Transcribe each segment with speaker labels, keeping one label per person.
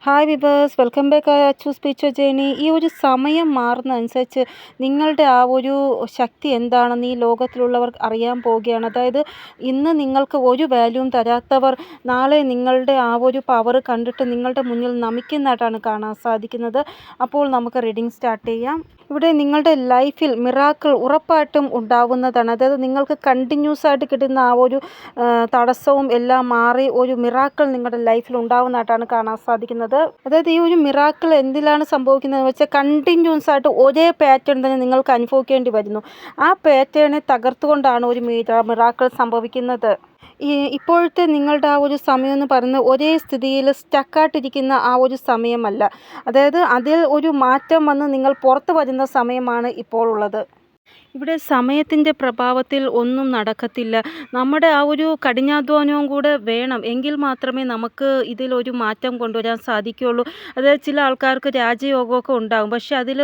Speaker 1: Hi viewers, welcome back to spiritual journey. ഈ ഒരു സമയം മാറുന്നതനുസരിച്ച് നിങ്ങളുടെ ആ ഒരു ശക്തി എന്താണെന്ന് ഈ ലോകത്തിലുള്ളവർ അറിയാൻ പോവുകയാണ്. അതായത് ഇന്ന് നിങ്ങൾക്ക് ഒരു വാല്യൂവും തരാത്തവർ നാളെ നിങ്ങളുടെ ആ ഒരു പവർ കണ്ടിട്ട് നിങ്ങളുടെ മുന്നിൽ നമിക്കുന്നതായിട്ടാണ് കാണാൻ സാധിക്കുന്നത്. അപ്പോൾ നമുക്ക് റീഡിംഗ് സ്റ്റാർട്ട് ചെയ്യാം. ഇവിടെ നിങ്ങളുടെ ലൈഫിൽ മിറാക്കിൾ ഉറപ്പായിട്ടും ഉണ്ടാവുന്നതാണ്. അതായത് നിങ്ങൾക്ക് കണ്ടിന്യൂസ് ആയിട്ട് കിട്ടുന്ന ആ ഒരു തടസ്സവും എല്ലാം മാറി ഒരു മിറാക്കിൾ നിങ്ങളുടെ ലൈഫിൽ ഉണ്ടാവുന്നതായിട്ടാണ് കാണാൻ സാധിക്കുന്നത്. അതായത് ഈ ഒരു മിറാക്കിൾ എന്തിലാണ് സംഭവിക്കുന്നതെന്ന് വെച്ചാൽ കണ്ടിന്യൂസ് ആയിട്ട് ഒരേ പാറ്റേൺ തന്നെ നിങ്ങൾക്ക് അനുഭവിക്കേണ്ടി വരുന്നു. ആ പാറ്റേണെ തകർത്തുകൊണ്ടാണ് ഒരു മിറാക്കിൾ സംഭവിക്കുന്നത്. ഇപ്പോഴത്തെ നിങ്ങളുടെ ആ ഒരു സമയം എന്ന് പറയുന്നത് ഒരേ സ്ഥിതിയിൽ സ്റ്റക്കായിട്ടിരിക്കുന്ന ആ ഒരു സമയമല്ല. അതായത് അതിൽ ഒരു മാറ്റം വന്ന് നിങ്ങൾ പുറത്ത് വരുന്ന സമയമാണ് ഇപ്പോൾ ഉള്ളത്. ഇവിടെ സമയത്തിൻ്റെ പ്രഭാവത്തിൽ ഒന്നും നടക്കത്തില്ല. നമ്മുടെ ആ ഒരു കഠിനാധ്വാനവും കൂടെ വേണം, എങ്കിൽ മാത്രമേ നമുക്ക് ഇതിലൊരു മാറ്റം കൊണ്ടുവരാൻ സാധിക്കുകയുള്ളൂ. അതായത് ചില ആൾക്കാർക്ക് രാജയോഗമൊക്കെ ഉണ്ടാകും, പക്ഷെ അതിൽ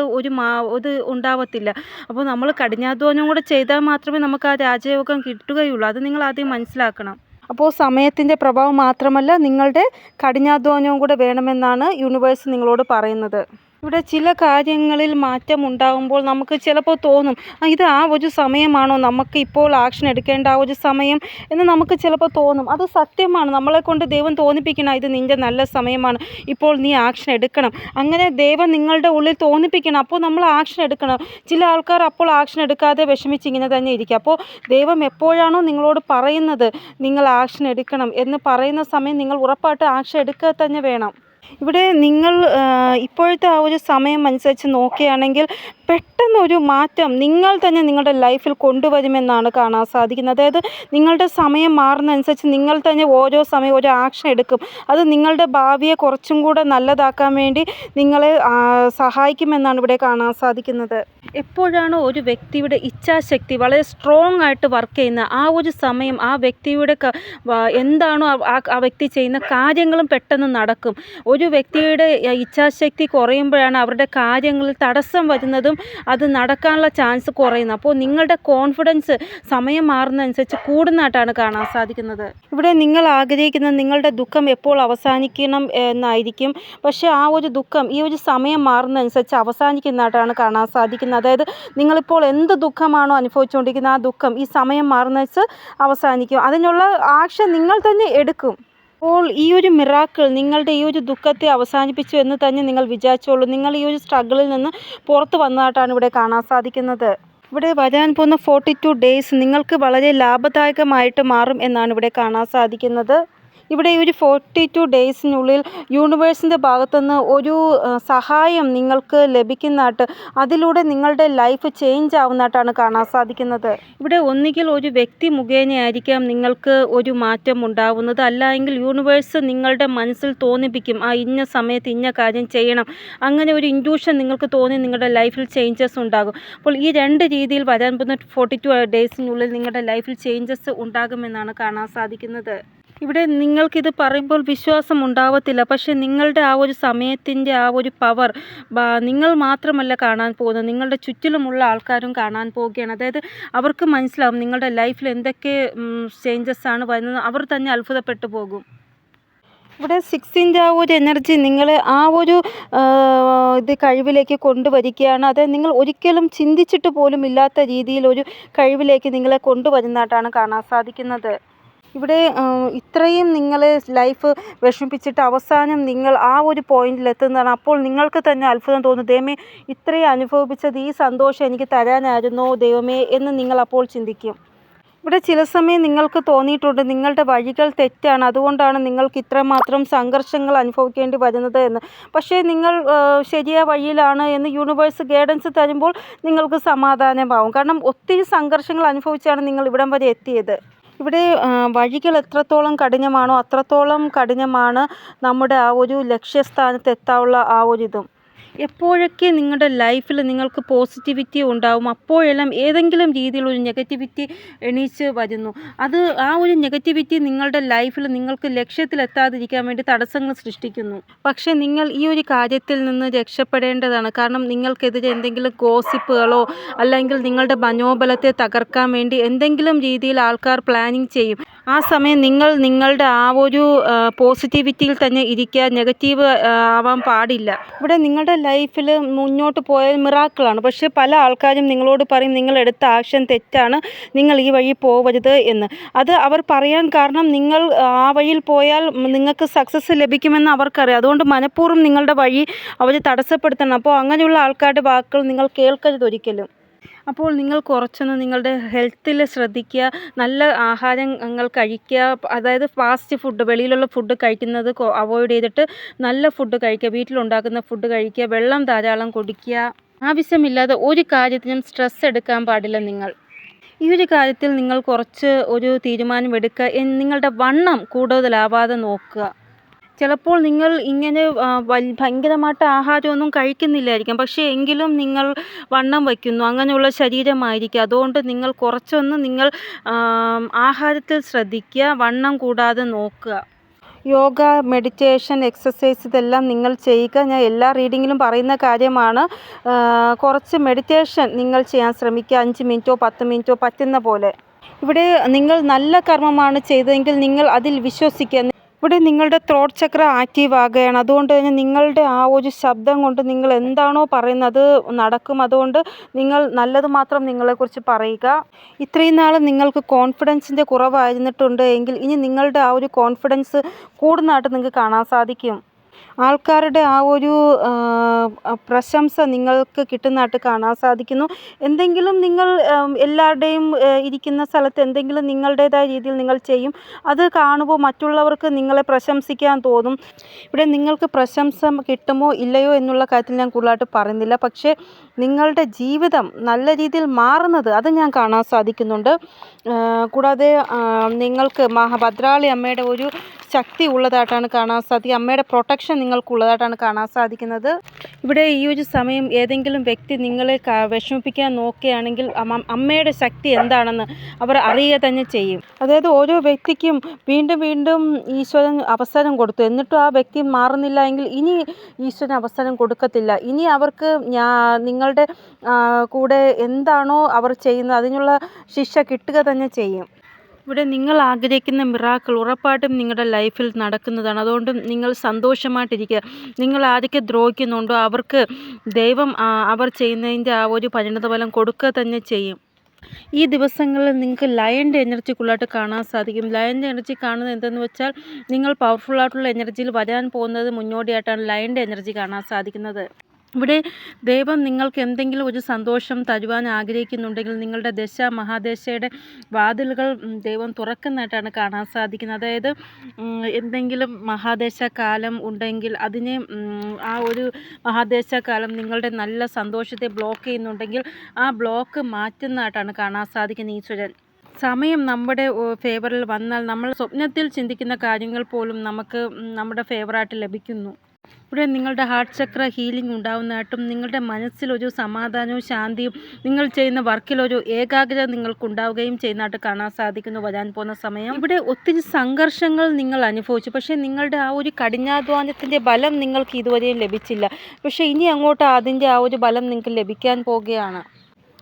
Speaker 1: ഇത് ഉണ്ടാവത്തില്ല. അപ്പോൾ നമ്മൾ കഠിനാധ്വാനം കൂടെ ചെയ്താൽ മാത്രമേ നമുക്ക് ആ രാജയോഗം കിട്ടുകയുള്ളൂ. അത് നിങ്ങൾ ആദ്യം മനസ്സിലാക്കണം. അപ്പോൾ സമയത്തിൻ്റെ പ്രഭാവം മാത്രമല്ല, നിങ്ങളുടെ കഠിനാധ്വാനവും കൂടെ വേണമെന്നാണ് യൂണിവേഴ്സ് നിങ്ങളോട് പറയുന്നത്. ഇവിടെ ചില കാര്യങ്ങളിൽ മാറ്റം ഉണ്ടാകുമ്പോൾ നമുക്ക് ചിലപ്പോൾ തോന്നും, ഇത് ആ ഒരു സമയമാണോ നമുക്ക് ഇപ്പോൾ ആക്ഷൻ എടുക്കേണ്ട ആ ഒരു സമയം എന്ന് നമുക്ക് ചിലപ്പോൾ തോന്നും. അത് സത്യമാണ്. നമ്മളെ കൊണ്ട് ദൈവം തോന്നിപ്പിക്കണം, ഇത് നിൻ്റെ നല്ല സമയമാണ്, ഇപ്പോൾ നീ ആക്ഷൻ എടുക്കണം. അങ്ങനെ ദൈവം നിങ്ങളുടെ ഉള്ളിൽ തോന്നിപ്പിക്കണം, അപ്പോൾ നമ്മൾ ആക്ഷൻ എടുക്കണം. ചില ആൾക്കാർ അപ്പോൾ ആക്ഷൻ എടുക്കാതെ വിഷമിച്ചിങ്ങനെ തന്നെ ഇരിക്കും. അപ്പോൾ ദൈവം എപ്പോഴാണോ നിങ്ങളോട് പറയുന്നത് നിങ്ങൾ ആക്ഷൻ എടുക്കണം എന്ന് പറയുന്ന സമയം നിങ്ങൾ ഉറപ്പായിട്ട് ആക്ഷൻ എടുക്കുക തന്നെ വേണം. ഇവിടെ നിങ്ങൾ ഇപ്പോഴത്തെ ആ ഒരു സമയം അനുസരിച്ച് നോക്കുകയാണെങ്കിൽ പെട്ടെന്നൊരു മാറ്റം നിങ്ങൾ തന്നെ നിങ്ങളുടെ ലൈഫിൽ കൊണ്ടുവരുമെന്നാണ് കാണാൻ സാധിക്കുന്നത്. അതായത് നിങ്ങളുടെ സമയം മാറുന്നതനുസരിച്ച് നിങ്ങൾ തന്നെ ഓരോ സമയം ഒരു ആക്ഷൻ എടുക്കും. അത് നിങ്ങളുടെ ഭാവിയെ കുറച്ചും കൂടെ നല്ലതാക്കാൻ വേണ്ടി നിങ്ങളെ സഹായിക്കുമെന്നാണ് ഇവിടെ കാണാൻ സാധിക്കുന്നത്. എപ്പോഴാണോ ഒരു വ്യക്തിയുടെ ഇച്ഛാശക്തി വളരെ സ്ട്രോങ് ആയിട്ട് വർക്ക് ചെയ്യുന്ന ആ ഒരു സമയം ആ വ്യക്തിയുടെ എന്താണോ ആ വ്യക്തി ചെയ്യുന്ന കാര്യങ്ങളും പെട്ടെന്ന് നടക്കും. ഒരു വ്യക്തിയുടെ ഇച്ഛാശക്തി കുറയുമ്പോഴാണ് അവരുടെ കാര്യങ്ങളിൽ തടസ്സം വരുന്നതും അത് നടക്കാനുള്ള ചാൻസ് കുറയുന്നത്. അപ്പോൾ നിങ്ങളുടെ കോൺഫിഡൻസ് സമയം മാറുന്നതനുസരിച്ച് കൂടുന്നതായിട്ടാണ് കാണാൻ സാധിക്കുന്നത്. ഇവിടെ നിങ്ങൾ ആഗ്രഹിക്കുന്നത് നിങ്ങളുടെ ദുഃഖം എപ്പോൾ അവസാനിക്കണം എന്നായിരിക്കും, പക്ഷേ ആ ഒരു ദുഃഖം ഈ ഒരു സമയം മാറുന്നതനുസരിച്ച് അവസാനിക്കുന്നതായിട്ടാണ് കാണാൻ സാധിക്കുന്നത്. അതായത് നിങ്ങളിപ്പോൾ എന്ത് ദുഃഖമാണോ അനുഭവിച്ചുകൊണ്ടിരിക്കുന്നത് ആ ദുഃഖം ഈ സമയം മാറുന്നതനുസരിച്ച് അവസാനിക്കും. അതിനുള്ള ആക്ഷൻ നിങ്ങൾ തന്നെ എടുക്കും. അപ്പോൾ ഈ ഒരു മിറാക്കിൾ നിങ്ങളുടെ ഈ ഒരു ദുഃഖത്തെ അവസാനിപ്പിച്ചു എന്ന് തന്നെ നിങ്ങൾ വിചാരിച്ചോളൂ. നിങ്ങൾ ഈ ഒരു സ്ട്രഗിളിൽ നിന്ന് പുറത്ത് വന്നതായിട്ടാണ് ഇവിടെ കാണാൻ സാധിക്കുന്നത്. ഇവിടെ വരാൻ പോകുന്ന 42 ഡേയ്സ് നിങ്ങൾക്ക് വളരെ ലാഭദായകമായിട്ട് മാറും എന്നാണ് ഇവിടെ കാണാൻ സാധിക്കുന്നത്. ഇവിടെ ഈ ഒരു 42 ഡേയ്സിനുള്ളിൽ യൂണിവേഴ്സിൻ്റെ ഭാഗത്തുനിന്ന് ഒരു സഹായം നിങ്ങൾക്ക് ലഭിക്കുന്നതായിട്ട്, അതിലൂടെ നിങ്ങളുടെ ലൈഫ് ചേഞ്ച് ആവുന്നതായിട്ടാണ് കാണാൻ സാധിക്കുന്നത്. ഇവിടെ ഒന്നുകിൽ ഒരു വ്യക്തി മുഖേനയായിരിക്കാം നിങ്ങൾക്ക് ഒരു മാറ്റം ഉണ്ടാവുന്നത്, അല്ലെങ്കിൽ യൂണിവേഴ്സ് നിങ്ങളുടെ മനസ്സിൽ തോന്നിപ്പിക്കും ഇന്ന സമയത്ത് ഇന്ന കാര്യം ചെയ്യണം. അങ്ങനെ ഒരു ഇൻറ്റ്യൂഷൻ നിങ്ങൾക്ക് തോന്നി നിങ്ങളുടെ ലൈഫിൽ ചേഞ്ചസ് ഉണ്ടാകും. അപ്പോൾ ഈ രണ്ട് രീതിയിൽ വരാൻ പോകുന്ന 42 ഡേയ്സിനുള്ളിൽ നിങ്ങളുടെ ലൈഫിൽ ചേഞ്ചസ് ഉണ്ടാകുമെന്നാണ് കാണാൻ സാധിക്കുന്നത്. ഇവിടെ നിങ്ങൾക്കിത് പറയുമ്പോൾ വിശ്വാസം ഉണ്ടാവത്തില്ല, പക്ഷേ നിങ്ങളുടെ ആ ഒരു സമയത്തിൻ്റെ ആ ഒരു പവർ നിങ്ങൾ മാത്രമല്ല കാണാൻ പോകുന്നത്, നിങ്ങളുടെ ചുറ്റിലുമുള്ള ആൾക്കാരും കാണാൻ പോവുകയാണ്. അതായത് അവർക്ക് മനസ്സിലാവും നിങ്ങളുടെ ലൈഫിൽ എന്തൊക്കെ ചേഞ്ചസ് ആണ് വരുന്നത്, അവർ തന്നെ അത്ഭുതപ്പെട്ടു പോകും. ഇവിടെ 6ൻ്റെ ആ ഒരു എനർജി നിങ്ങളെ ആ ഒരു കഴിവിലേക്ക് കൊണ്ടുവരികയാണ്. അത് നിങ്ങൾ ഒരിക്കലും ചിന്തിച്ചിട്ട് പോലും ഇല്ലാത്ത രീതിയിൽ ഒരു കഴിവിലേക്ക് നിങ്ങളെ കൊണ്ടുവരുന്നതായിട്ടാണ് കാണാൻ സാധിക്കുന്നത്. ഇവിടെ ഇത്രയും നിങ്ങളെ ലൈഫ് വിഷമിപ്പിച്ചിട്ട് അവസാനം നിങ്ങൾ ആ ഒരു പോയിന്റിൽ എത്തുന്നതാണ്. അപ്പോൾ നിങ്ങൾക്ക് തന്നെ അത്ഭുതം തോന്നും, ദൈവമേ ഇത്രയും അനുഭവിപ്പിച്ചത് ഈ സന്തോഷം എനിക്ക് തരാനായിരുന്നോ ദൈവമേ എന്ന് നിങ്ങൾ അപ്പോൾ ചിന്തിക്കും. ഇവിടെ ചില സമയം നിങ്ങൾക്ക് തോന്നിയിട്ടുണ്ട് നിങ്ങളുടെ വഴികൾ തെറ്റാണ്, അതുകൊണ്ടാണ് നിങ്ങൾക്ക് ഇത്രമാത്രം സംഘർഷങ്ങൾ അനുഭവിക്കേണ്ടി വരുന്നത് എന്ന്. പക്ഷേ നിങ്ങൾ ശരിയായ വഴിയിലാണ് എന്ന് യൂണിവേഴ്സ് ഗൈഡൻസ് തരുമ്പോൾ നിങ്ങൾക്ക് സമാധാനമാവും. കാരണം ഒത്തിരി സംഘർഷങ്ങൾ അനുഭവിച്ചാണ് നിങ്ങൾ ഇവിടം വരെ എത്തിയത്. ഇവിടെ വഴികൾ എത്രത്തോളം കഠിനമാണോ അത്രത്തോളം കഠിനമാണ് നമ്മുടെ ആ ഒരു ലക്ഷ്യസ്ഥാനത്ത് എത്താനുള്ള ആ ഒരു ഇതും. എപ്പോഴൊക്കെ നിങ്ങളുടെ ലൈഫിൽ നിങ്ങൾക്ക് പോസിറ്റിവിറ്റി ഉണ്ടാവും അപ്പോഴെല്ലാം ഏതെങ്കിലും രീതിയിലൊരു നെഗറ്റിവിറ്റി എണീച്ച് വരുന്നു. ആ ഒരു നെഗറ്റിവിറ്റി നിങ്ങളുടെ ലൈഫിൽ നിങ്ങൾക്ക് ലക്ഷ്യത്തിലെത്താതിരിക്കാൻ വേണ്ടി തടസ്സങ്ങൾ സൃഷ്ടിക്കുന്നു. പക്ഷേ നിങ്ങൾ ഈ ഒരു കാര്യത്തിൽ നിന്ന് രക്ഷപ്പെടേണ്ടതാണ്. കാരണം നിങ്ങൾക്കെതിരെ എന്തെങ്കിലും ഗോസിപ്പുകളോ അല്ലെങ്കിൽ നിങ്ങളുടെ മനോബലത്തെ തകർക്കാൻ വേണ്ടി എന്തെങ്കിലും രീതിയിൽ ആൾക്കാർ പ്ലാനിങ് ചെയ്യും. ആ സമയം നിങ്ങൾ നിങ്ങളുടെ ആ ഒരു പോസിറ്റിവിറ്റിയിൽ തന്നെ ഇരിക്കുക, നെഗറ്റീവ് ആവാൻ പാടില്ല. ഇവിടെ നിങ്ങളുടെ ലൈഫിൽ മുന്നോട്ട് പോയാൽ മിറാക്കിളാണ്. പക്ഷേ പല ആൾക്കാരും നിങ്ങളോട് പറയും നിങ്ങൾ എടുത്ത ആക്ഷൻ തെറ്റാണ്, നിങ്ങൾ ഈ വഴി പോവരുത് എന്ന്. അത് അവർ പറയാൻ കാരണം നിങ്ങൾ ആ വഴിയിൽ പോയാൽ നിങ്ങൾക്ക് സക്സസ് ലഭിക്കുമെന്ന് അവർക്കറിയാം. അതുകൊണ്ട് മനഃപൂർവ്വം നിങ്ങളുടെ വഴി അവർ തടസ്സപ്പെടുത്തണം. അപ്പോൾ അങ്ങനെയുള്ള ആൾക്കാരുടെ വാക്കുകൾ നിങ്ങൾ കേൾക്കരുത് ഒരിക്കലും. അപ്പോൾ നിങ്ങൾ കുറച്ചൊന്ന് നിങ്ങളുടെ ഹെൽത്തിൽ ശ്രദ്ധിക്കുക, നല്ല ആഹാരങ്ങൾ കഴിക്കുക. അതായത് ഫാസ്റ്റ് ഫുഡ്, വെളിയിലുള്ള ഫുഡ് കഴിക്കുന്നത് അവോയ്ഡ് ചെയ്തിട്ട് നല്ല ഫുഡ് കഴിക്കുക, വീട്ടിലുണ്ടാക്കുന്ന ഫുഡ് കഴിക്കുക, വെള്ളം ധാരാളം കുടിക്കുക. ആവശ്യമില്ലാതെ ഒരു കാര്യത്തിനും സ്ട്രെസ് എടുക്കാൻ പാടില്ല നിങ്ങൾ. ഈ ഒരു കാര്യത്തിൽ നിങ്ങൾ കുറച്ച് ഒരു തീരുമാനമെടുക്കുക. നിങ്ങളുടെ വണ്ണം കൂടുതലാവാതെ നോക്കുക. ചിലപ്പോൾ നിങ്ങൾ ഇങ്ങനെ ഭയങ്കരമായിട്ട് ആഹാരമൊന്നും കഴിക്കുന്നില്ലായിരിക്കാം, പക്ഷേ എങ്കിലും നിങ്ങൾ വണ്ണം വയ്ക്കുന്നു, അങ്ങനെയുള്ള ശരീരമായിരിക്കും. അതുകൊണ്ട് നിങ്ങൾ കുറച്ചൊന്ന് നിങ്ങൾ ആഹാരത്തിൽ ശ്രദ്ധിക്കുക, വണ്ണം കൂടാതെ നോക്കുക. യോഗ, മെഡിറ്റേഷൻ, എക്സസൈസ് ഇതെല്ലാം നിങ്ങൾ ചെയ്യുക. ഞാൻ എല്ലാ റീഡിങ്ങിലും പറയുന്ന കാര്യമാണ്. കുറച്ച് മെഡിറ്റേഷൻ നിങ്ങൾ ചെയ്യാൻ ശ്രമിക്കുക, 5 മിനിറ്റോ 10 മിനിറ്റോ പറ്റുന്ന പോലെ. ഇവിടെ നിങ്ങൾ നല്ല കർമ്മമാണ് ചെയ്തതെങ്കിൽ നിങ്ങൾ അതിൽ വിശ്വസിക്കുക. ഇവിടെ നിങ്ങളുടെ ത്രോട്ട് ചക്ര ആക്റ്റീവ് ആകുകയാണ്. അതുകൊണ്ട് തന്നെ നിങ്ങളുടെ ആ ഒരു ശബ്ദം കൊണ്ട് നിങ്ങൾ എന്താണോ പറയുന്നത് നടക്കും. അതുകൊണ്ട് നിങ്ങൾ നല്ലത് മാത്രം നിങ്ങളെക്കുറിച്ച് പറയുക. ഇത്രയും നാൾ നിങ്ങൾക്ക് കോൺഫിഡൻസിൻ്റെ കുറവായിരുന്നിട്ടുണ്ട് എങ്കിൽ ഇനി നിങ്ങളുടെ ആ ഒരു കോൺഫിഡൻസ് കൂടുന്നതായിട്ട് നിങ്ങൾക്ക് കാണാൻ സാധിക്കും. ആൾക്കാരുടെ ആ ഒരു പ്രശംസ നിങ്ങൾക്ക് കിട്ടുന്നതായിട്ട് കാണാൻ സാധിക്കുന്നു. എന്തെങ്കിലും നിങ്ങൾ എല്ലാവരുടെയും ഇരിക്കുന്ന സ്ഥലത്ത് എന്തെങ്കിലും നിങ്ങളുടേതായ രീതിയിൽ നിങ്ങൾ ചെയ്യും. അത് കാണുമ്പോൾ മറ്റുള്ളവർക്ക് നിങ്ങളെ പ്രശംസിക്കാൻ തോന്നും. ഇവിടെ നിങ്ങൾക്ക് പ്രശംസ കിട്ടുമോ ഇല്ലയോ എന്നുള്ള കാര്യത്തിൽ ഞാൻ കൂടുതലായിട്ട് പറയുന്നില്ല. പക്ഷേ നിങ്ങളുടെ ജീവിതം നല്ല രീതിയിൽ മാറുന്നത് അത് ഞാൻ കാണാൻ സാധിക്കുന്നുണ്ട്. കൂടാതെ നിങ്ങൾക്ക് ഭദ്രകാളി അമ്മയുടെ ഒരു ശക്തി ഉള്ളതായിട്ടാണ് കാണാൻ സാധിക്കുക. അമ്മയുടെ പ്രൊട്ടക്ഷൻ നിങ്ങൾക്കുള്ളതായിട്ടാണ് കാണാൻ സാധിക്കുന്നത്. ഇവിടെ ഈ ഒരു സമയം ഏതെങ്കിലും വ്യക്തി നിങ്ങളെ വിഷമിപ്പിക്കാൻ നോക്കുകയാണെങ്കിൽ അമ്മയുടെ ശക്തി എന്താണെന്ന് അവർ അറിയുക തന്നെ ചെയ്യും. അതായത് ഓരോ വ്യക്തിക്കും വീണ്ടും വീണ്ടും ഈശ്വരൻ അവസരം കൊടുത്തു, എന്നിട്ടും ആ വ്യക്തി മാറുന്നില്ല എങ്കിൽ ഇനി ഈശ്വരൻ അവസരം കൊടുക്കത്തില്ല. ഇനി അവർക്ക് നിങ്ങളുടെ കൂടെ എന്താണോ അവർ ചെയ്യുന്നത് അതിനുള്ള ശിക്ഷ കിട്ടുക തന്നെ ചെയ്യും. ഇവിടെ നിങ്ങൾ ആഗ്രഹിക്കുന്ന മിറാക്കിൾ ഉറപ്പായിട്ടും നിങ്ങളുടെ ലൈഫിൽ നടക്കുന്നതാണ്. അതുകൊണ്ട് നിങ്ങൾ സന്തോഷമായിട്ടിരിക്കുക. നിങ്ങൾ ആരൊക്കെ ദ്രോഹിക്കുന്നുണ്ടോ അവർക്ക് ദൈവം അവർ ചെയ്യുന്നതിൻ്റെ ആ ഒരു പരിണതഫലം കൊടുക്കുക തന്നെ ചെയ്യും. ഈ ദിവസങ്ങളിൽ നിങ്ങൾക്ക് ലയൻ്റെ എനർജി കൂടുതലായിട്ട് കാണാൻ സാധിക്കും. ലയൻ്റെ എനർജി കാണുന്നത് എന്തെന്ന് വെച്ചാൽ നിങ്ങൾ പവർഫുള്ളായിട്ടുള്ള എനർജിയിൽ വരാൻ പോകുന്നത് മുന്നോടിയായിട്ടാണ് ലയൻ്റെ എനർജി കാണാൻ സാധിക്കുന്നത്. ഇവിടെ ദൈവം നിങ്ങൾക്ക് എന്തെങ്കിലും ഒരു സന്തോഷം തരുവാൻ ആഗ്രഹിക്കുന്നുണ്ടെങ്കിൽ നിങ്ങളുടെ മഹാദശയുടെ വാതിലുകൾ ദൈവം തുറക്കുന്നതായിട്ടാണ് കാണാൻ സാധിക്കുന്നത്. അതായത് എന്തെങ്കിലും മഹാദശകാലം ഉണ്ടെങ്കിൽ അതിനെ ആ ഒരു മഹാദശകാലം നിങ്ങളുടെ നല്ല സന്തോഷത്തെ ബ്ലോക്ക് ചെയ്യുന്നുണ്ടെങ്കിൽ ആ ബ്ലോക്ക് മാറ്റുന്നതായിട്ടാണ് കാണാൻ സാധിക്കുന്നത് ഈശ്വരൻ. സമയം നമ്മുടെ ഫേവറിൽ വന്നാൽ നമ്മൾ സ്വപ്നത്തിൽ ചിന്തിക്കുന്ന കാര്യങ്ങൾ പോലും നമുക്ക് നമ്മുടെ ഫേവറായിട്ട് ലഭിക്കുന്നു. ഇവിടെ നിങ്ങളുടെ ഹാർട്ട് ചക്ര ഹീലിംഗ് ഉണ്ടാവുന്നതായിട്ടും നിങ്ങളുടെ മനസ്സിലൊരു സമാധാനവും ശാന്തിയും നിങ്ങൾ ചെയ്യുന്ന വർക്കിലൊരു ഏകാഗ്രത നിങ്ങൾക്കുണ്ടാവുകയും ചെയ്യുന്നതായിട്ട് കാണാൻ സാധിക്കുന്നു വരാൻ പോകുന്ന സമയം. ഇവിടെ ഒത്തിരി സംഘർഷങ്ങൾ നിങ്ങൾ അനുഭവിച്ചു, പക്ഷേ നിങ്ങളുടെ ആ ഒരു കഠിനാധ്വാനത്തിൻ്റെ ബലം നിങ്ങൾക്ക് ഇതുവരെയും ലഭിച്ചില്ല. പക്ഷേ ഇനി അങ്ങോട്ട് അതിൻ്റെ ആ ഒരു ബലം നിങ്ങൾക്ക് ലഭിക്കാൻ പോകുകയാണ്.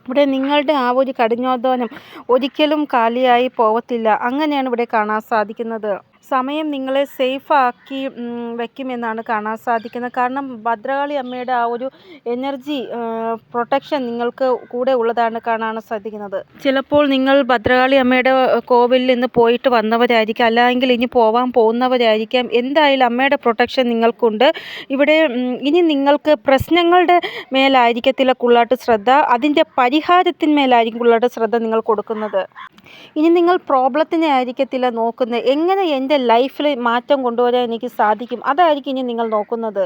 Speaker 1: ഇവിടെ നിങ്ങളുടെ ആ ഒരു കഠിനാധ്വാനം ഒരിക്കലും കാലിയായി പോകത്തില്ല. അങ്ങനെയാണ് ഇവിടെ കാണാൻ സാധിക്കുന്നത്. സമയം നിങ്ങളെ സേഫാക്കി വയ്ക്കുമെന്നാണ് കാണാൻ സാധിക്കുന്നത്. കാരണം ഭദ്രകാളി അമ്മയുടെ ആ ഒരു എനർജി പ്രൊട്ടക്ഷൻ നിങ്ങൾക്ക് കൂടെ ഉള്ളതാണ് കാണാൻ സാധിക്കുന്നത്. ചിലപ്പോൾ നിങ്ങൾ ഭദ്രകാളി അമ്മയുടെ കോവിലിൽ നിന്ന് പോയിട്ട് വന്നവരായിരിക്കാം, അല്ലെങ്കിൽ ഇനി പോകാൻ പോകുന്നവരായിരിക്കാം. എന്തായാലും അമ്മയുടെ പ്രൊട്ടക്ഷൻ നിങ്ങൾക്കുണ്ട്. ഇവിടെ ഇനി നിങ്ങൾക്ക് പ്രശ്നങ്ങളുടെ മേലായിരിക്കത്തില്ല കൂടുതലായിട്ട് ശ്രദ്ധ, അതിൻ്റെ പരിഹാരത്തിന്മേലായിരിക്കും കൂടുതലായിട്ട് ശ്രദ്ധ നിങ്ങൾ കൊടുക്കുന്നത്. ഇനി നിങ്ങൾ പ്രോബ്ലത്തിനെ ആയിരിക്കത്തില്ല നോക്കുന്നത്, എങ്ങനെ എൻ്റെ ലൈഫിൽ മാറ്റം കൊണ്ടുവരാൻ എനിക്ക് സാധിക്കും, അതായിരിക്കും ഇനി നിങ്ങൾ നോക്കുന്നത്.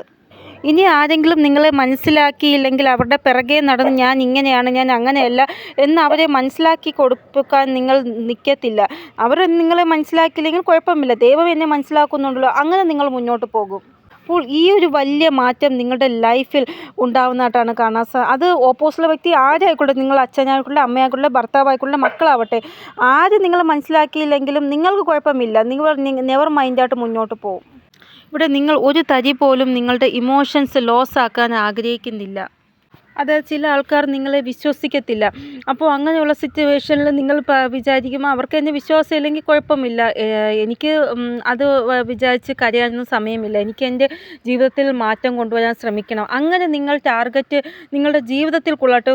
Speaker 1: ഇനി ആരെങ്കിലും നിങ്ങളെ മനസ്സിലാക്കിയില്ലെങ്കിൽ അവരുടെ പിറകെ നടന്ന് ഞാൻ ഇങ്ങനെയാണ്, ഞാൻ അങ്ങനെയല്ല എന്ന് അവരെ മനസ്സിലാക്കി കൊടുക്കാൻ നിങ്ങൾ നിൽക്കത്തില്ല. അവർ നിങ്ങളെ മനസ്സിലാക്കിയില്ലെങ്കിൽ കുഴപ്പമില്ല, ദൈവം എന്നെ മനസ്സിലാക്കുന്നുണ്ടല്ലോ, അങ്ങനെ നിങ്ങൾ മുന്നോട്ട് പോകും. അപ്പോൾ ഈ ഒരു വലിയ മാറ്റം നിങ്ങളുടെ ലൈഫിൽ ഉണ്ടാവുന്നതായിട്ടാണ് കാണാൻ അത് ഓപ്പോസിറ്റ് വ്യക്തി ആരായിക്കോട്ടെ, നിങ്ങൾ അച്ഛനായിക്കോട്ടെ, അമ്മയായിക്കോട്ടെ, ഭർത്താവായിക്കോട്ടെ, മക്കളാവട്ടെ, ആര് നിങ്ങളെ മനസ്സിലാക്കിയില്ലെങ്കിലും നിങ്ങൾക്ക് കുഴപ്പമില്ല, നിങ്ങൾ നെവർ മൈൻഡായിട്ട് മുന്നോട്ട് പോകും. ഇവിടെ നിങ്ങൾ ഒരു തരി പോലും നിങ്ങളുടെ ഇമോഷൻസ് ലോസ് ആക്കാൻ ആഗ്രഹിക്കുന്നില്ല. അതായത് ചില ആൾക്കാർ നിങ്ങളെ വിശ്വസിക്കത്തില്ല. അപ്പോൾ അങ്ങനെയുള്ള സിറ്റുവേഷനിൽ നിങ്ങൾ വിചാരിക്കും അവർക്ക് എന്നെ വിശ്വാസമില്ലെങ്കിൽ കുഴപ്പമില്ല. എനിക്ക് അത് വിചാരിച്ച് കരയാനൊന്നും സമയമില്ല. എനിക്ക് എൻ്റെ ജീവിതത്തിൽ മാറ്റം കൊണ്ടുവരാൻ ശ്രമിക്കണം. അങ്ങനെ നിങ്ങൾ ടാർഗറ്റ് നിങ്ങളുടെ ജീവിതത്തിൽ കുള്ളാട്ട്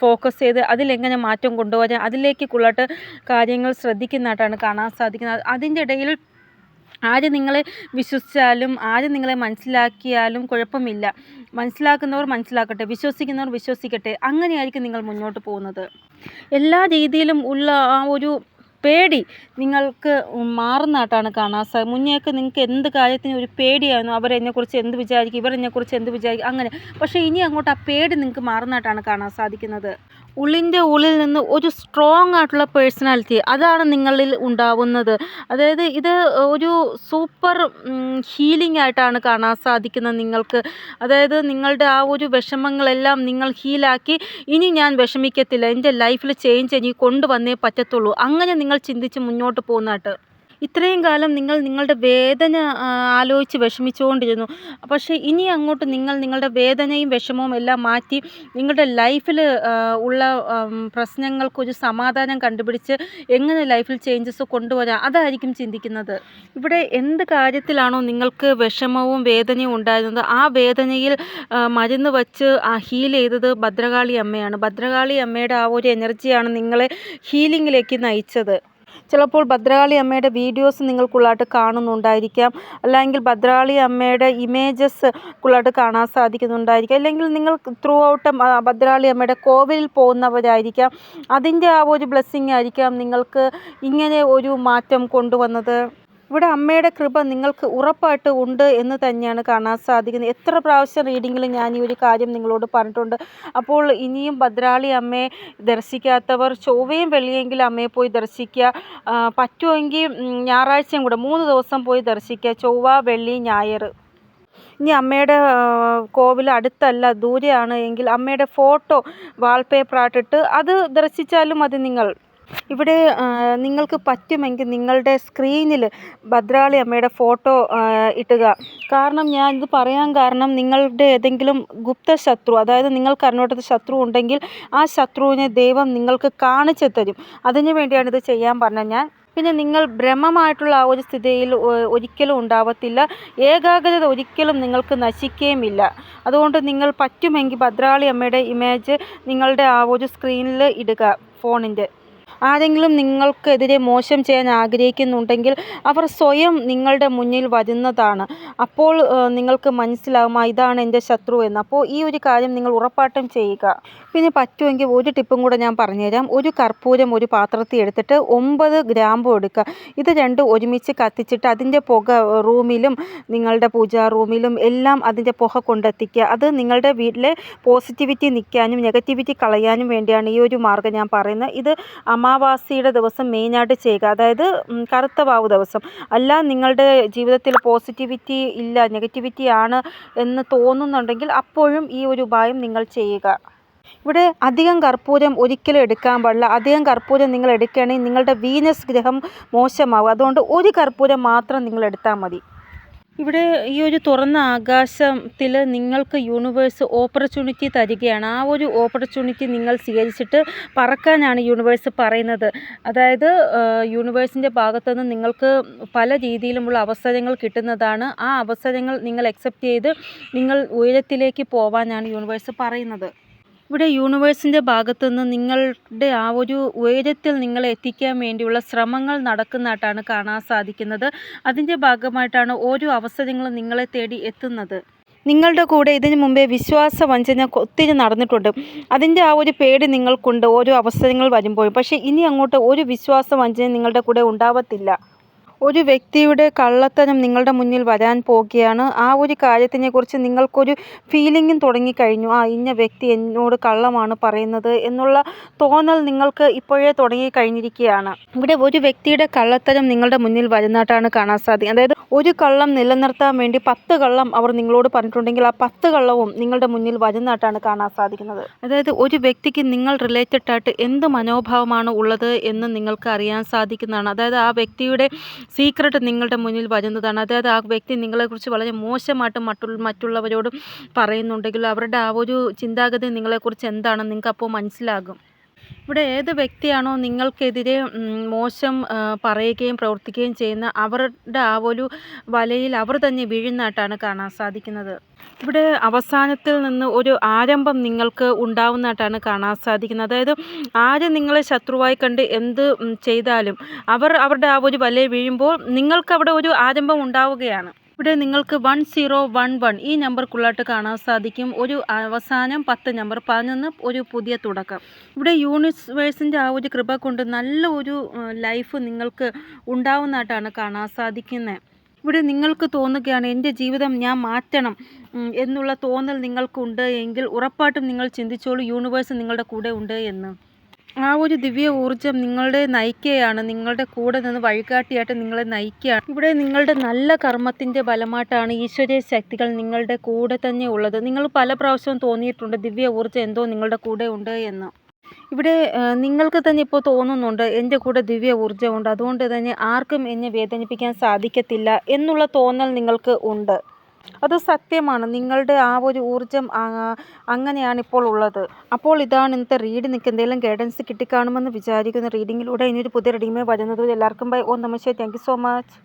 Speaker 1: ഫോക്കസ് ചെയ്ത് അതിലെങ്ങനെ മാറ്റം കൊണ്ടുവരാൻ അതിലേക്ക് കുള്ളാട്ട് കാര്യങ്ങൾ ശ്രദ്ധിക്കുന്നതായിട്ടാണ് കാണാൻ സാധിക്കുന്നത്. അതിൻ്റെ ഇടയിൽ ആര് നിങ്ങളെ വിശ്വസിച്ചാലും ആര് നിങ്ങളെ മനസ്സിലാക്കിയാലും കുഴപ്പമില്ല. മനസ്സിലാക്കുന്നവർ മനസ്സിലാക്കട്ടെ, വിശ്വസിക്കുന്നവർ വിശ്വസിക്കട്ടെ. അങ്ങനെയായിരിക്കും നിങ്ങൾ മുന്നോട്ട് പോകുന്നത്. എല്ലാ രീതിയിലും ഉള്ള ആ ഒരു പേടി നിങ്ങൾക്ക് മാറുന്നതായിട്ടാണ് കാണാൻ മുന്നേക്ക് നിങ്ങൾക്ക് എന്ത് കാര്യത്തിനും ഒരു പേടിയായിരുന്നു. അവരെന്നെക്കുറിച്ച് എന്ത് വിചാരിക്കും, ഇവരെന്നെക്കുറിച്ച് എന്ത് വിചാരിക്കും, അങ്ങനെ. പക്ഷേ ഇനി അങ്ങോട്ട് ആ പേടി നിങ്ങൾക്ക് മാറുന്നതായിട്ടാണ് കാണാൻ സാധിക്കുന്നത്. ഉള്ളിൻ്റെ ഉള്ളിൽ നിന്ന് ഒരു സ്ട്രോങ് ആയിട്ടുള്ള പേഴ്സണാലിറ്റി അതാണ് നിങ്ങളിൽ ഉണ്ടാവുന്നത്. അതായത് ഇത് ഒരു സൂപ്പർ ഹീലിംഗ് ആയിട്ടാണ് കാണാൻ സാധിക്കുന്നത് നിങ്ങൾക്ക്. അതായത് നിങ്ങളുടെ ആ ഒരു വിഷമങ്ങളെല്ലാം നിങ്ങൾ ഹീലാക്കി ഇനി ഞാൻ വിഷമിക്കത്തില്ല, എൻ്റെ ലൈഫിൽ ചേഞ്ച് എനിക്ക് കൊണ്ടുവന്നേ പറ്റത്തുള്ളൂ, അങ്ങനെ നിങ്ങൾ ചിന്തിച്ച് മുന്നോട്ട് പോകുന്നതായിട്ട്. ഇത്രയും കാലം നിങ്ങൾ നിങ്ങളുടെ വേദന ആലോചിച്ച് വിഷമിച്ചുകൊണ്ടിരുന്നു. പക്ഷേ ഇനി അങ്ങോട്ട് നിങ്ങൾ നിങ്ങളുടെ വേദനയും വിഷമവും എല്ലാം മാറ്റി നിങ്ങളുടെ ലൈഫിൽ ഉള്ള പ്രശ്നങ്ങൾക്കൊരു സമാധാനം കണ്ടുപിടിച്ച് എങ്ങനെ ലൈഫിൽ ചേഞ്ചസ് കൊണ്ടുവരാം അതായിരിക്കും ചിന്തിക്കുന്നത്. ഇവിടെ എന്ത് കാര്യത്തിലാണോ നിങ്ങൾക്ക് വിഷമവും വേദനയും ഉണ്ടായിരുന്നത് ആ വേദനയിൽ മരുന്ന് വച്ച് ഹീൽ ചെയ്തത് ഭദ്രകാളി അമ്മയാണ്. ഭദ്രകാളി അമ്മയുടെ ആ ഒരു എനർജിയാണ് നിങ്ങളെ ഹീലിങ്ങിലേക്ക് നയിച്ചത്. ചിലപ്പോൾ ഭദ്രകാളി അമ്മയുടെ വീഡിയോസ് നിങ്ങൾക്കുള്ളായിട്ട് കാണുന്നുണ്ടായിരിക്കാം, അല്ലെങ്കിൽ ഭദ്രകാളി അമ്മയുടെ ഇമേജസ് കുള്ളായിട്ട് കാണാൻ സാധിക്കുന്നുണ്ടായിരിക്കാം, അല്ലെങ്കിൽ നിങ്ങൾ ത്രൂ ഔട്ട് ഭദ്രകാളി അമ്മയുടെ കോവിലിൽ പോകുന്നവരായിരിക്കാം. അതിൻ്റെ ആ ഒരു ബ്ലെസ്സിങ് ആയിരിക്കാം നിങ്ങൾക്ക് ഇങ്ങനെ ഒരു മാറ്റം കൊണ്ടുവന്നത്. ഇവിടെ അമ്മയുടെ കൃപ നിങ്ങൾക്ക് ഉറപ്പായിട്ട് ഉണ്ട് എന്ന് തന്നെയാണ് കാണാൻ സാധിക്കുന്നത്. എത്ര പ്രാവശ്യം റീഡിങ്ങിൽ ഞാൻ ഈ ഒരു കാര്യം നിങ്ങളോട് പറഞ്ഞിട്ടുണ്ട്. അപ്പോൾ ഇനിയും ഭദ്രകാളി അമ്മയെ ദർശിക്കാത്തവർ ചൊവ്വയും വെള്ളിയെങ്കിലും അമ്മയെ പോയി ദർശിക്കുക. പറ്റുമെങ്കിൽ ഞായറാഴ്ചയും കൂടെ 3 ദിവസം പോയി ദർശിക്കുക, ചൊവ്വ വെള്ളി ഞായർ. ഇനി അമ്മയുടെ കോവിൽ അടുത്തല്ല ദൂരെയാണ് എങ്കിൽ അമ്മയുടെ ഫോട്ടോ വാൾപേപ്പറായിട്ടിട്ട് അത് ദർശിച്ചാലും മതി നിങ്ങൾ. ഇവിടെ നിങ്ങൾക്ക് പറ്റുമെങ്കിൽ നിങ്ങളുടെ സ്ക്രീനിൽ ഭദ്രകാളി അമ്മയുടെ ഫോട്ടോ ഇട്ടുക. കാരണം ഞാൻ ഇത് പറയാൻ കാരണം നിങ്ങളുടെ ഏതെങ്കിലും ഗുപ്ത ശത്രു, അതായത് നിങ്ങൾക്ക് അറിഞ്ഞോട്ടത് ശത്രു ഉണ്ടെങ്കിൽ ആ ശത്രുവിനെ ദൈവം നിങ്ങൾക്ക് കാണിച്ചു തരും. അതിനു വേണ്ടിയാണ് ഇത് ചെയ്യാൻ പറഞ്ഞത് ഞാൻ. പിന്നെ നിങ്ങൾ ഭ്രമമായിട്ടുള്ള ആ ഒരു സ്ഥിതിയിൽ ഒരിക്കലും ഉണ്ടാവത്തില്ല. ഏകാഗ്രത ഒരിക്കലും നിങ്ങൾക്ക് നശിക്കുകയുമില്ല. അതുകൊണ്ട് നിങ്ങൾ പറ്റുമെങ്കിൽ ഭദ്രകാളി അമ്മയുടെ ഇമേജ് നിങ്ങളുടെ ആ ഒരു സ്ക്രീനിൽ ഇടുക ഫോണിൻ്റെ. ആരെങ്കിലും നിങ്ങൾക്കെതിരെ മോശം ചെയ്യാൻ ആഗ്രഹിക്കുന്നുണ്ടെങ്കിൽ അവർ സ്വയം നിങ്ങളുടെ മുന്നിൽ വരുന്നതാണ്. അപ്പോൾ നിങ്ങൾക്ക് മനസ്സിലാവും ഇതാണ് എൻ്റെ ശത്രു എന്ന്. അപ്പോൾ ഈ ഒരു കാര്യം നിങ്ങൾ ഉറപ്പായിട്ടും ചെയ്യുക. പിന്നെ പറ്റുമെങ്കിൽ ഒരു ടിപ്പും കൂടെ ഞാൻ പറഞ്ഞുതരാം. ഒരു കർപ്പൂരം ഒരു പാത്രത്തിൽ എടുത്തിട്ട് 9 ഗ്രാമ്പു എടുക്കുക. ഇത് രണ്ടും ഒരുമിച്ച് കത്തിച്ചിട്ട് അതിൻ്റെ പുക റൂമിലും നിങ്ങളുടെ പൂജാ റൂമിലും എല്ലാം അതിൻ്റെ പുക കൊണ്ടെത്തിക്കുക. അത് നിങ്ങളുടെ വീട്ടിലെ പോസിറ്റിവിറ്റി നിൽക്കാനും നെഗറ്റിവിറ്റി കളയാനും വേണ്ടിയാണ് ഈ ഒരു മാർഗ്ഗം ഞാൻ പറയുന്നത്. ഇത് അമാവാസിയുടെ ദിവസം മെയിനായിട്ട് ചെയ്യുക, അതായത് കറുത്ത വാവ് ദിവസം. അല്ല നിങ്ങളുടെ ജീവിതത്തിൽ പോസിറ്റിവിറ്റി ഇല്ല, നെഗറ്റിവിറ്റി ആണ് എന്ന് തോന്നുന്നുണ്ടെങ്കിൽ അപ്പോഴും ഈ ഒരു ഉപായം നിങ്ങൾ ചെയ്യുക. ഇവിടെ അധികം കർപ്പൂരം ഒരിക്കലും എടുക്കാൻ പാടില്ല. അധികം കർപ്പൂരം നിങ്ങൾ എടുക്കുകയാണെങ്കിൽ നിങ്ങളുടെ വീനസ് ഗ്രഹം മോശമാവും. അതുകൊണ്ട് ഒരു കർപ്പൂരം മാത്രം നിങ്ങൾ എടുത്താൽ മതി. ഇവിടെ ഈ ഒരു തുറന്ന ആകാശത്തിൽ നിങ്ങൾക്ക് യൂണിവേഴ്സ് ഓപ്പർച്യൂണിറ്റി തരികയാണ്. ആ ഒരു ഓപ്പർച്യൂണിറ്റി നിങ്ങൾ സ്വീകരിച്ചിട്ട് പറക്കാനാണ് യൂണിവേഴ്സ് പറയുന്നത്. അതായത് യൂണിവേഴ്സിൻ്റെ ഭാഗത്തുനിന്ന് നിങ്ങൾക്ക് പല രീതിയിലുമുള്ള അവസരങ്ങൾ കിട്ടുന്നതാണ്. ആ അവസരങ്ങൾ നിങ്ങൾ അക്സെപ്റ്റ് ചെയ്ത് നിങ്ങൾ ഉയരത്തിലേക്ക് പോവാനാണ് യൂണിവേഴ്സ് പറയുന്നത്. ഇവിടെ യൂണിവേഴ്സിൻ്റെ ഭാഗത്തുനിന്ന് നിങ്ങളുടെ ആ ഒരു ഉയരത്തിൽ നിങ്ങളെ എത്തിക്കാൻ വേണ്ടിയുള്ള ശ്രമങ്ങൾ നടക്കുന്നതായിട്ടാണ് കാണാൻ സാധിക്കുന്നത്. അതിൻ്റെ ഭാഗമായിട്ടാണ് ഓരോ അവസരങ്ങളും നിങ്ങളെ തേടി എത്തുന്നത്. നിങ്ങളുടെ കൂടെ ഇതിനു മുമ്പേ വിശ്വാസവഞ്ചന ഒത്തിരി നടന്നിട്ടുണ്ട്. അതിൻ്റെ ആ ഒരു പേടി നിങ്ങൾക്കുണ്ട് ഓരോ അവസരങ്ങൾ വരുമ്പോഴും. പക്ഷേ ഇനി അങ്ങോട്ട് ഒരു വിശ്വാസവഞ്ചന നിങ്ങളുടെ കൂടെ ഉണ്ടാവത്തില്ല. ഒരു വ്യക്തിയുടെ കള്ളത്തരം നിങ്ങളുടെ മുന്നിൽ വരാൻ പോകുകയാണ്. ആ ഒരു കാര്യത്തിനെക്കുറിച്ച് നിങ്ങൾക്കൊരു ഫീലിംഗും തുടങ്ങിക്കഴിഞ്ഞു. ഇന്ന വ്യക്തി എന്നോട് കള്ളമാണ് പറയുന്നത് എന്നുള്ള തോന്നൽ നിങ്ങൾക്ക് ഇപ്പോഴേ തുടങ്ങിക്കഴിഞ്ഞിരിക്കുകയാണ്. ഇവിടെ ഒരു വ്യക്തിയുടെ കള്ളത്തരം നിങ്ങളുടെ മുന്നിൽ വരുന്നതായിട്ടാണ് കാണാൻ സാധിക്കുന്നത്. അതായത് ഒരു കള്ളം നിലനിർത്താൻ വേണ്ടി 10 കള്ളം അവർ നിങ്ങളോട് പറഞ്ഞിട്ടുണ്ടെങ്കിൽ ആ 10 കള്ളവും നിങ്ങളുടെ മുന്നിൽ വരുന്നതായിട്ടാണ് കാണാൻ സാധിക്കുന്നത്. അതായത് ഒരു വ്യക്തിക്ക് നിങ്ങൾ റിലേറ്റഡ് ആയിട്ട് എന്ത് മനോഭാവമാണ് ഉള്ളത് എന്ന് നിങ്ങൾക്ക് അറിയാൻ സാധിക്കുന്നതാണ്. അതായത് ആ വ്യക്തിയുടെ സീക്രട്ട് നിങ്ങളുടെ മുന്നിൽ വരുന്നതാണ്. അതായത് ആ വ്യക്തി നിങ്ങളെക്കുറിച്ച് വളരെ മോശമായിട്ട് മറ്റുള്ളവരോട് പറയുന്നുണ്ടെങ്കിൽ അവരുടെ ആ ഒരു ചിന്താഗതി നിങ്ങളെക്കുറിച്ച് എന്താണെന്ന് നിങ്ങൾക്ക് അപ്പോൾ മനസ്സിലാകും. ഇവിടെ ഏത് വ്യക്തിയാണോ നിങ്ങൾക്കെതിരെ മോശം പറയുകയും പ്രവർത്തിക്കുകയും ചെയ്യുന്ന അവരുടെ ആ ഒരു വലയിൽ അവർ തന്നെ വീഴുന്നതായിട്ടാണ് കാണാൻ സാധിക്കുന്നത്. ഇവിടെ അവസാനത്തിൽ നിന്ന് ഒരു ആരംഭം നിങ്ങൾക്ക് ഉണ്ടാവുന്നതായിട്ടാണ് കാണാൻ സാധിക്കുന്നത്. അതായത് ആര് നിങ്ങളെ ശത്രുവായി കണ്ട് എന്ത് ചെയ്താലും അവരുടെ ആ ഒരു വലയിൽ വീഴുമ്പോൾ നിങ്ങൾക്കവിടെ ഒരു ആരംഭം ഉണ്ടാവുകയാണ്. ഇവിടെ നിങ്ങൾക്ക് 1011 ഈ നമ്പർക്കുള്ളതായിട്ട് കാണാൻ സാധിക്കും. ഒരു അവസാനം 10 നമ്പർ 11 ഒരു പുതിയ തുടക്കം. ഇവിടെ യൂണിവേഴ്സിൻ്റെ ആ ഒരു കൃപ കൊണ്ട് നല്ല ഒരു ലൈഫ് നിങ്ങൾക്ക് ഉണ്ടാവുന്നതായിട്ടാണ് കാണാൻ സാധിക്കുന്നത്. ഇവിടെ നിങ്ങൾക്ക് തോന്നുകയാണ് എൻ്റെ ജീവിതം ഞാൻ മാറ്റണം എന്നുള്ള തോന്നൽ നിങ്ങൾക്കുണ്ട് എങ്കിൽ ഉറപ്പായിട്ടും നിങ്ങൾ ചിന്തിച്ചോളൂ, യൂണിവേഴ്സ് നിങ്ങളുടെ കൂടെ ഉണ്ട് എന്ന്. ആ ഒരു ദിവ്യ ഊർജ്ജം നിങ്ങളുടെ നയിക്കുകയാണ്, നിങ്ങളുടെ കൂടെ നിന്ന് വഴികാട്ടിയായിട്ട് നിങ്ങളെ നയിക്കുകയാണ്. ഇവിടെ നിങ്ങളുടെ നല്ല കർമ്മത്തിൻ്റെ ഫലമായിട്ടാണ് ഈശ്വരീയ ശക്തികൾ നിങ്ങളുടെ കൂടെ തന്നെ ഉള്ളത്. നിങ്ങൾ പല പ്രാവശ്യവും തോന്നിയിട്ടുണ്ട് ദിവ്യ ഊർജ്ജം എന്തോ നിങ്ങളുടെ കൂടെ ഉണ്ട് എന്ന്. ഇവിടെ നിങ്ങൾക്ക് തന്നെ ഇപ്പോൾ തോന്നുന്നുണ്ട് എൻ്റെ കൂടെ ദിവ്യ ഊർജ്ജമുണ്ട്, അതുകൊണ്ട് തന്നെ ആർക്കും എന്നെ വേദനിപ്പിക്കാൻ സാധിക്കത്തില്ല എന്നുള്ള തോന്നൽ നിങ്ങൾക്ക് ഉണ്ട്. അത് സത്യമാണ്. നിങ്ങളുടെ ആ ഒരു ഊർജ്ജം അങ്ങനെയാണ് ഇപ്പോൾ ഉള്ളത്. അപ്പോൾ ഇതാണ് ഇന്നത്തെ റീഡ്. നിങ്ങൾക്ക് എന്തെങ്കിലും ഗൈഡൻസ് കിട്ടിക്കാണുമെന്ന് വിചാരിക്കുന്ന റീഡിങ്ങിലൂടെ ഇനിയൊരു പുതിയ റീഡിങ്ങുമായി വരുന്നത് എല്ലാവർക്കും ബൈ. ഓം നമഃ ശിവായ. Thank you so much.